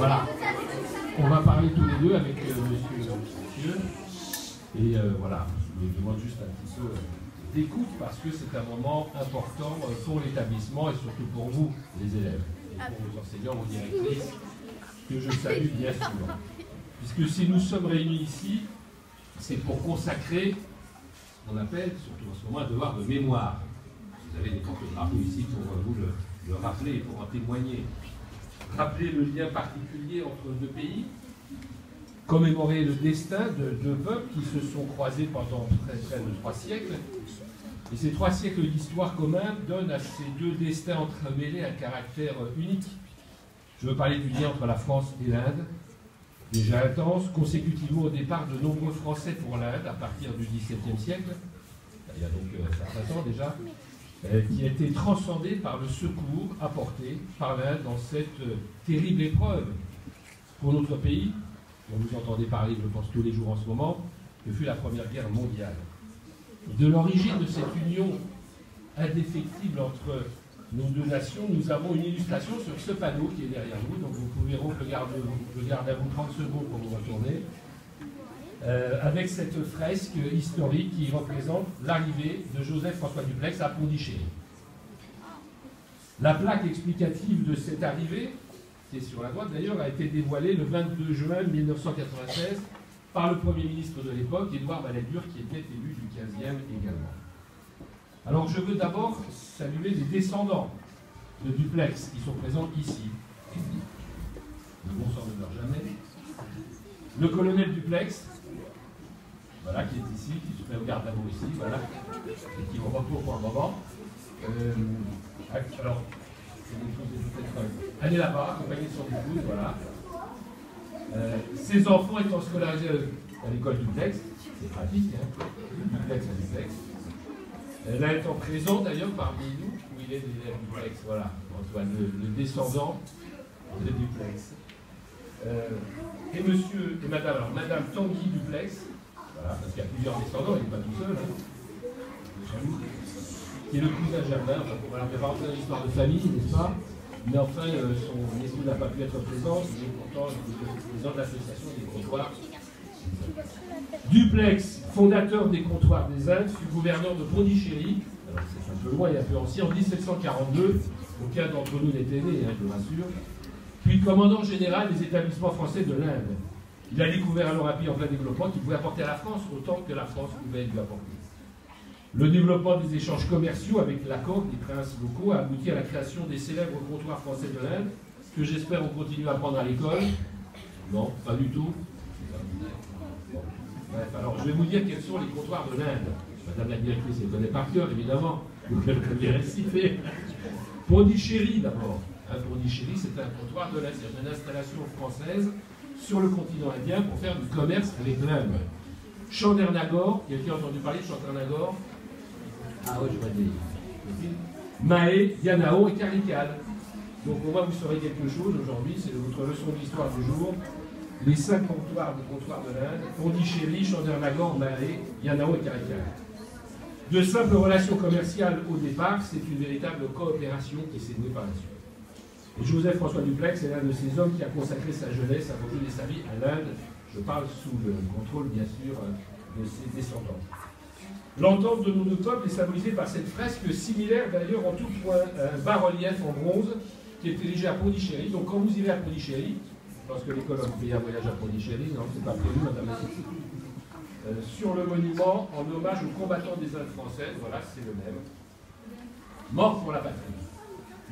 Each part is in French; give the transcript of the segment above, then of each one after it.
Voilà. On va parler tous les deux avec monsieur. Et voilà, je vous demande juste un petit peu d'écoute parce que c'est un moment important pour l'établissement et surtout pour vous, les élèves, et pour vos enseignants, vos directrices, que je salue bien sûr. Puisque si nous sommes réunis ici, c'est pour consacrer ce qu'on appelle, surtout en ce moment, un devoir de mémoire. Vous avez des photographes ici pour vous le rappeler et pour en témoigner. Rappeler le lien particulier entre deux pays, commémorer le destin de deux peuples qui se sont croisés pendant près de 3 siècles. Et ces 3 siècles d'histoire commune donnent à ces deux destins entremêlés un caractère unique. Je veux parler du lien entre la France et l'Inde, déjà intense, consécutivement au départ de nombreux Français pour l'Inde à partir du XVIIe siècle, il y a donc certains ans déjà, qui a été transcendé par le secours apporté par l'Inde dans cette terrible épreuve pour notre pays, dont vous entendez parler, je pense, tous les jours en ce moment, que fut la Première Guerre mondiale. De l'origine de cette union indéfectible entre nos deux nations, nous avons une illustration sur ce panneau qui est derrière vous, donc vous pouvez le garder à vous 30 secondes pour vous retourner, avec cette fresque historique qui représente l'arrivée de Joseph-François Dupleix à Pondichéry. La plaque explicative de cette arrivée, qui est sur la droite d'ailleurs, a été dévoilée le 22 juin 1996 par le Premier ministre de l'époque, Édouard Balladur, qui était élu du 15e également. Alors je veux d'abord saluer les descendants de Dupleix qui sont présents ici. Le bon sang ne meurt jamais. Le colonel Dupleix, voilà, qui est ici, qui se fait au garde à vous ici, voilà, et qui est au retour pour un moment. Alors, allez là-bas, accompagné de son épouse, voilà. Ses enfants étant scolarisés à l'école Dupleix, c'est pratique, hein, Dupleix à Dupleix. Là étant présent d'ailleurs parmi nous, où il est l'élève Dupleix, voilà, Antoine, le descendant de Dupleix. Et monsieur et madame, alors madame Tanguy Dupleix, voilà, parce qu'il y a plusieurs descendants, il n'est pas tout seul, hein, qui est le cousin Germain. Voilà, on va rentrer dans l'histoire de famille, n'est-ce pas? Mais enfin, son époux n'a pas pu être présent, il est pourtant le président de l'association des comptoirs. Dupleix, fondateur des comptoirs des Indes, fut gouverneur de Pondichéry, alors c'est un peu loin et un peu ancien, en 1742, aucun d'entre nous n'était né, hein, je vous rassure, puis commandant général des établissements français de l'Inde. Il a découvert alors un pays en plein développement qui pouvait apporter à la France autant que la France pouvait lui apporter. Le développement des échanges commerciaux avec l'accord des princes locaux a abouti à la création des célèbres comptoirs français de l'Inde, que j'espère on continue à apprendre à l'école. Non, pas du tout. Bon. Bref, alors je vais vous dire quels sont les comptoirs de l'Inde. Madame la directrice, elle connaît par cœur, évidemment. Vous pouvez le réciter. Pondichéry d'abord. Pondichéry, c'est un comptoir de l'Inde. C'est une installation française sur le continent indien pour faire du commerce avec l'Inde. Chandernagore, quelqu'un a entendu parler de Chandernagore? Ah oui, je vois des Mahé, Yanao et Carical. Donc au moins vous saurez quelque chose aujourd'hui, c'est votre leçon d'histoire du jour. Les 5 comptoirs de l'Inde, Pondichéry, Chandernagore, Mahé, Yanao et Carical. De simples relations commerciales au départ, c'est une véritable coopération qui s'est nouée par la suite. Et Joseph-François Dupleix est l'un de ces hommes qui a consacré sa jeunesse, a voué sa vie à l'Inde. Je parle sous le contrôle, bien sûr, de ses descendants. L'entente de nos deux peuples est symbolisée par cette fresque similaire, d'ailleurs, en tout point, un bas-relief en bronze qui est érigé à Pondichéry. Donc, quand vous irez à Pondichéry, parce que les colonnes payent un voyage à Pondichéry, non, c'est pas prévu, madame la secrétaire. Sur le monument, en hommage aux combattants des Indes françaises, voilà, c'est le même. Mort pour la patrie.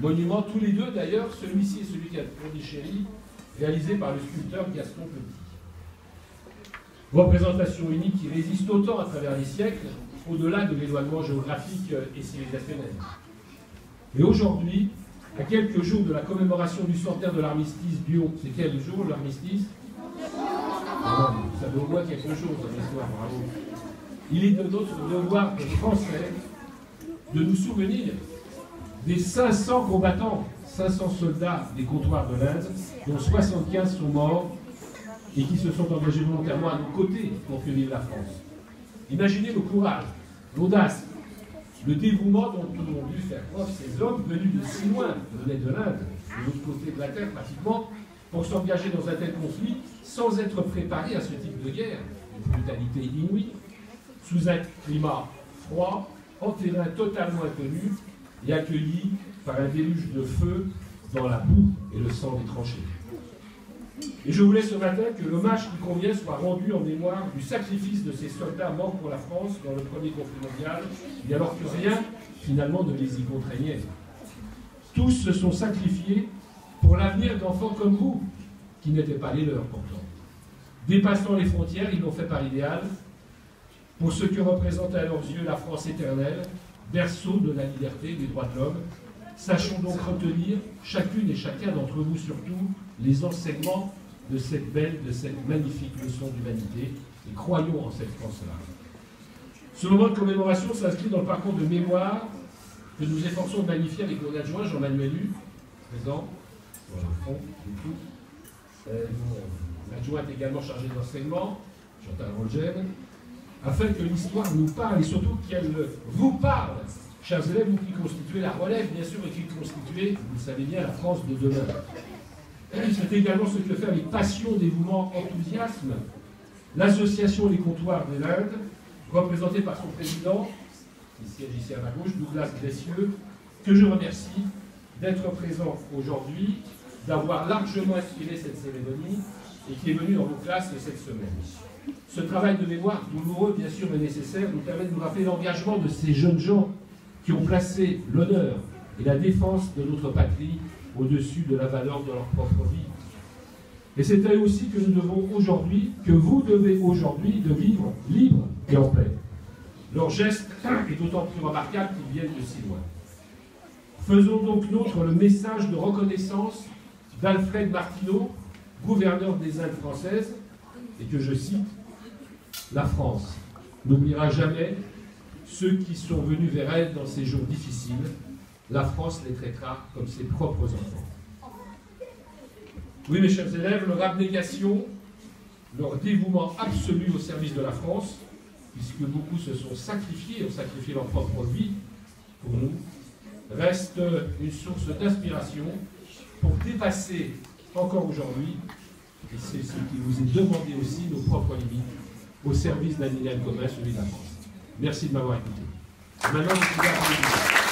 Monument, tous les deux, d'ailleurs, celui-ci et celui qui est à Pondichéry, réalisé par le sculpteur Gaston Petit. Représentation unique qui résiste autant à travers les siècles, au-delà de l'éloignement géographique et civilisationnel. Et aujourd'hui, à quelques jours de la commémoration du centenaire de l'armistice d'Lyon, c'est quel jour l'armistice? Ça doit au moins quelque chose dans l'histoire, bravo. Il est de notre devoir de Français de nous souvenir des 500 combattants, 500 soldats des comptoirs de l'Inde, dont 75 sont morts et qui se sont engagés volontairement à nos côtés pour que vive la France. Imaginez le courage, l'audace, le dévouement dont ont dû faire preuve ces hommes venus de si loin, venaient de l'Inde, de l'autre côté de la terre pratiquement, pour s'engager dans un tel conflit sans être préparés à ce type de guerre, une brutalité inouïe, sous un climat froid, en terrain totalement inconnu et accueilli par un déluge de feu dans la boue et le sang des tranchées. Et je voulais ce matin que l'hommage qui convient soit rendu en mémoire du sacrifice de ces soldats morts pour la France dans le premier conflit mondial, et alors que rien, finalement, ne les y contraignait. Tous se sont sacrifiés pour l'avenir d'enfants comme vous, qui n'étaient pas les leurs pourtant. Dépassant les frontières, ils l'ont fait par idéal, pour ce que représente à leurs yeux la France éternelle, berceau de la liberté et des droits de l'homme. Sachons donc retenir, chacune et chacun d'entre vous surtout, les enseignements de cette belle, de cette magnifique leçon d'humanité, et croyons en cette France-là. Ce moment de commémoration s'inscrit dans le parcours de mémoire que nous efforçons de magnifier avec mon adjoint Jean-Manuel Hu, présent, sur le fond et tout. L'adjoint est également chargé d'enseignement, Chantal Rolgen, afin que l'histoire nous parle et surtout qu'elle vous parle, chers élèves, vous qui constituez la relève, bien sûr, et qui constituez, vous le savez bien, la France de demain. C'est également ce que fait avec passion, dévouement, enthousiasme l'association Les Comptoirs de l'Inde, représentée par son président, qui siège ici à ma gauche, Douglas Gressieux, que je remercie d'être présent aujourd'hui, d'avoir largement inspiré cette cérémonie et qui est venu dans vos classes cette semaine. Ce travail de mémoire douloureux, bien sûr, mais nécessaire, nous permet de nous rappeler l'engagement de ces jeunes gens qui ont placé l'honneur et la défense de notre patrie au-dessus de la valeur de leur propre vie. Et c'est à eux aussi que nous devons aujourd'hui, que vous devez aujourd'hui, de vivre libre et en paix. Leur geste est d'autant plus remarquable qu'ils viennent de si loin. Faisons donc nôtre le message de reconnaissance d'Alfred Martineau, gouverneur des Indes françaises, et que je cite, « La France n'oubliera jamais ceux qui sont venus vers elle dans ces jours difficiles. La France les traitera comme ses propres enfants. » Oui, mes chers élèves, leur abnégation, leur dévouement absolu au service de la France, puisque beaucoup se sont sacrifiés, ont sacrifié leur propre vie pour nous, reste une source d'inspiration pour dépasser encore aujourd'hui, et c'est ce qui vous est demandé aussi, nos propres limites, au service d'un idéal commun, celui de la France. Merci de m'avoir écouté. Maintenant, je suis là pour vous.